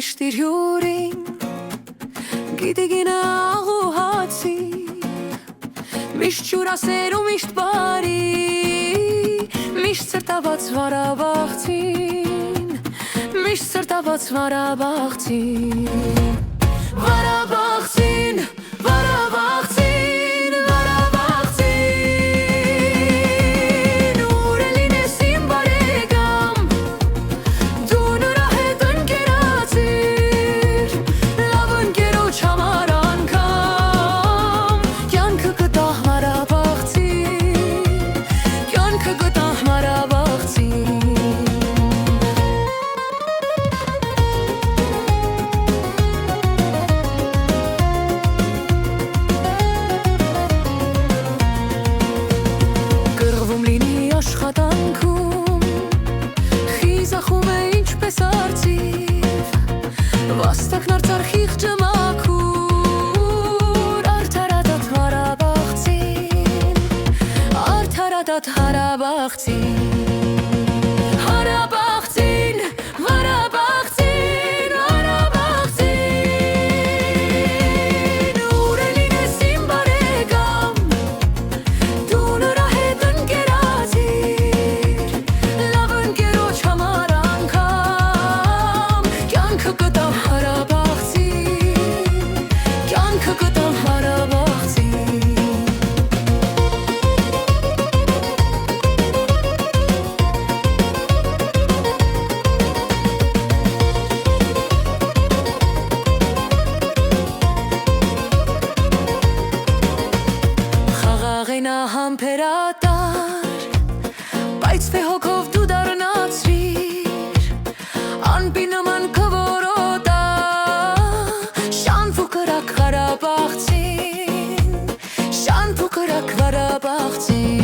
միշտ իր հյուրին, գիտի գինը աղու հացի, միշտ ջուրասեր ու միշտ բարի, միշտ սրտաված վարաբաղցին, միշտ սրտաված վարաբաղցին, վարաբաղցին, վարաբաղցին, վարաբաղցին, ուր է լինես իմ բարեկամ, դու նրա հետ ընկերացիր, լավ ընկերոջ համար անգամ, կյանքը գտա վարաբաղցին, կյանքը գտա վարաբաղցին։ Կռվում լինի աշխատանքում, խիզախում է ինչպես արծիվ, վաստակն արծարխիղ ջմաքուր, արդարադատ վարաբաղցին, արդարադատ հարաբաղցին, հարաբաղցին, վարաբաղցին, վարաբաղցին, ուր է լինես իմ բարեկամ, դու նրա հետ ընկերացիր, լավ ընկերոջ համար անգամ, կյանքը գտա հարաբաղցին, կյանքը գտա հարաբաղցին։ Խաղաղ է նա համբերատար, բայց թե հոգով դու դառնացրիր, անպի նման կորոտա, շանթ ու կրակ Ղարաբաղցին, շանթ ու կրակ Ղարաբաղցին։